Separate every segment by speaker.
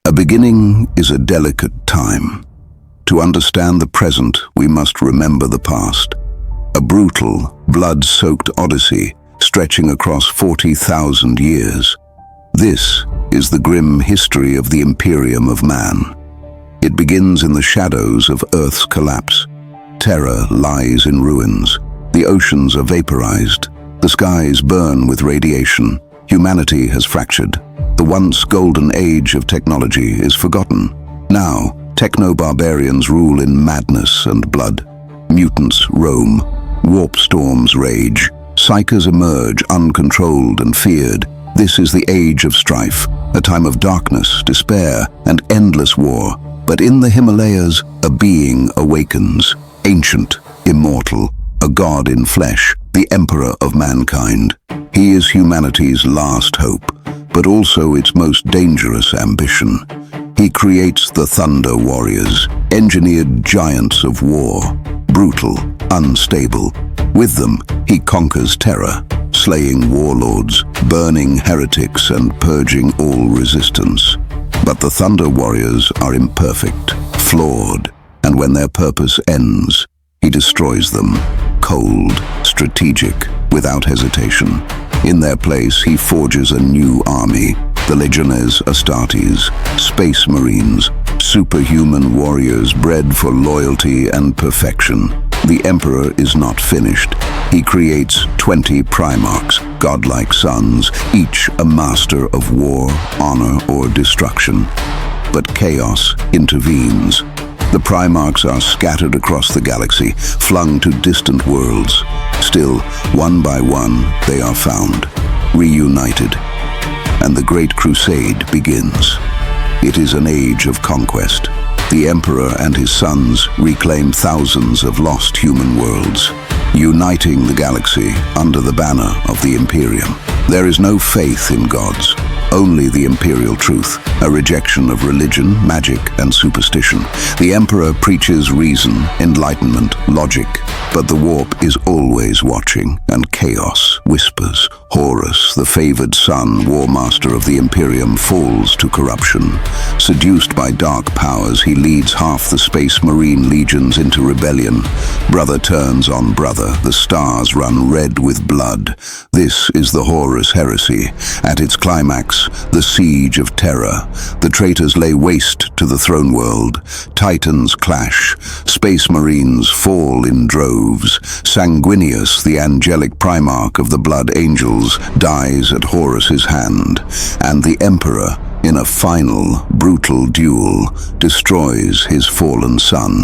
Speaker 1: A beginning is a delicate time. To understand the present, we must remember the past. A brutal, blood-soaked odyssey stretching across 40,000 years. This is the grim history of the Imperium of man. It begins in the shadows of Earth's collapse. Terra lies in ruins. The oceans are vaporized. The skies burn with radiation. Humanity has fractured. The once golden age of technology is forgotten. Now, techno-barbarians rule in madness and blood. Mutants roam. Warp storms rage. Psykers emerge uncontrolled and feared. This is the age of strife, a time of darkness, despair, and endless war. But in the Himalayas, a being awakens. Ancient, immortal, a god in flesh, the emperor of mankind. He is humanity's last hope, but also its most dangerous ambition. He creates the Thunder Warriors, engineered giants of war, brutal, unstable. With them, he conquers terror, slaying warlords, burning heretics, and purging all resistance. But the Thunder Warriors are imperfect, flawed, and when their purpose ends, he destroys them, cold, strategic, without hesitation. In their place, he forges a new army, the Legiones Astartes, Space Marines, superhuman warriors bred for loyalty and perfection. The Emperor is not finished. He creates 20 Primarchs, godlike sons, each a master of war, honor, or destruction. But chaos intervenes. The Primarchs are scattered across the galaxy, flung to distant worlds. Still, one by one, they are found, reunited. And the Great Crusade begins. It is an age of conquest. The Emperor and his sons reclaim thousands of lost human worlds, uniting the galaxy under the banner of the Imperium. There is no faith in gods, only the imperial truth, a rejection of religion, magic, and superstition. The Emperor preaches reason, enlightenment, logic, but the warp is always watching, and chaos whispers. Horus, the favored son, war master of the Imperium, falls to corruption. Seduced by dark powers, he leads half the Space Marine legions into rebellion. Brother turns on brother, the stars run red with blood. This is the Horus Heresy. At its climax, the siege of Terra. The traitors lay waste to the throne world. Titans clash. Space Marines fall in droves. Sanguinius, the angelic Primarch of the Blood Angels, dies at Horus's hand. And the Emperor, in a final, brutal duel, destroys his fallen son.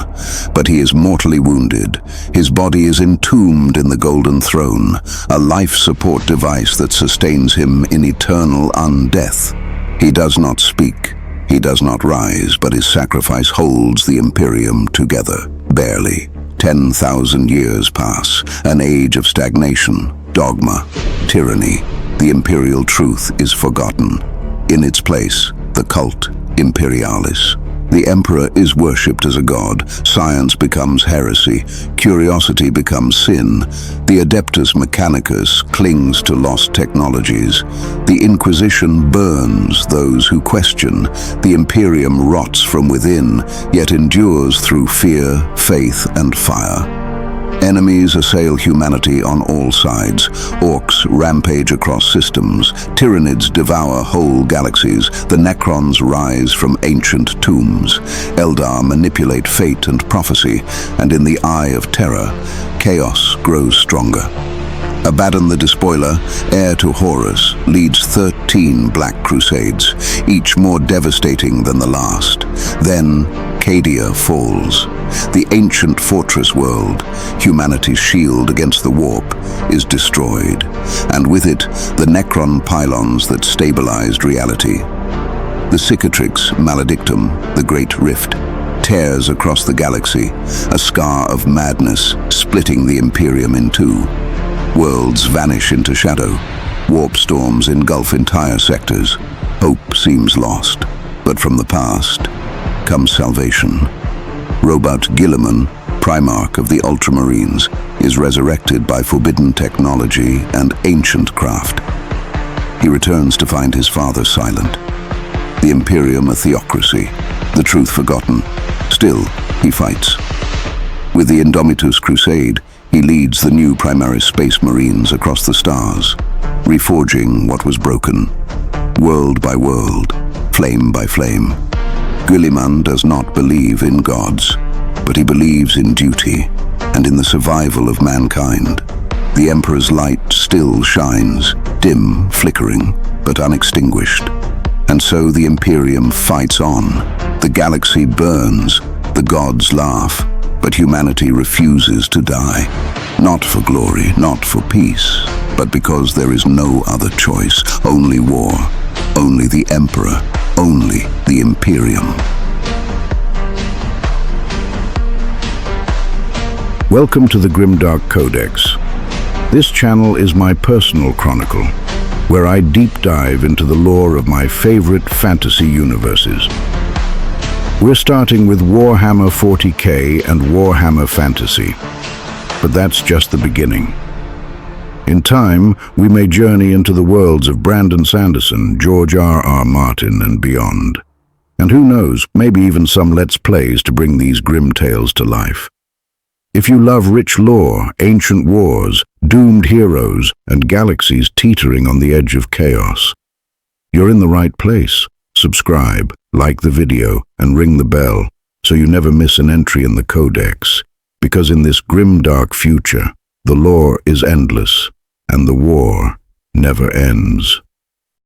Speaker 1: But he is mortally wounded. His body is entombed in the Golden Throne, a life support device that sustains him in eternal undeath. He does not speak, he does not rise, but his sacrifice holds the Imperium together, barely. 10,000 years pass, an age of stagnation, dogma, tyranny. The imperial truth is forgotten. In its place, the cult imperialis. The Emperor is worshipped as a god, science becomes heresy, curiosity becomes sin, the Adeptus Mechanicus clings to lost technologies, the Inquisition burns those who question, the Imperium rots from within, yet endures through fear, faith, and fire. Enemies assail humanity on all sides. Orcs rampage across systems. Tyranids devour whole galaxies. The Necrons rise from ancient tombs. Eldar manipulate fate and prophecy. And in the eye of terror, chaos grows stronger. Abaddon the Despoiler, heir to Horus, leads 13 Black Crusades, each more devastating than the last. Then, Cadia falls. The ancient fortress world, humanity's shield against the warp, is destroyed, and with it, the Necron pylons that stabilized reality. The Cicatrix Maledictum, the Great Rift, tears across the galaxy, a scar of madness splitting the Imperium in two. Worlds vanish into shadow. Warp storms engulf entire sectors. Hope seems lost, but from the past comes salvation. Robot Guilliman, Primarch of the Ultramarines, is resurrected by forbidden technology and ancient craft. He returns to find his father silent. The Imperium a theocracy, the truth forgotten. Still, he fights. With the Indomitus Crusade, he leads the new Primarchs Space Marines across the stars, reforging what was broken, world by world, flame by flame. Guilliman does not believe in gods, but he believes in duty and in the survival of mankind. The Emperor's light still shines, dim, flickering, but unextinguished. And so the Imperium fights on. The galaxy burns, the gods laugh, but humanity refuses to die. Not for glory, not for peace, but because there is no other choice. Only war, only the Emperor, only the Imperium. Welcome to the Grimdark Codex. This channel is my personal chronicle, where I deep dive into the lore of my favorite fantasy universes. We're starting with Warhammer 40k and Warhammer Fantasy, but that's just the beginning. In time, we may journey into the worlds of Brandon Sanderson, George R.R. Martin, and beyond. And who knows, maybe even some Let's Plays to bring these grim tales to life. If you love rich lore, ancient wars, doomed heroes, and galaxies teetering on the edge of chaos, you're in the right place. Subscribe, like the video, and ring the bell so you never miss an entry in the Codex, because in this grim dark future, the lore is endless and the war never ends.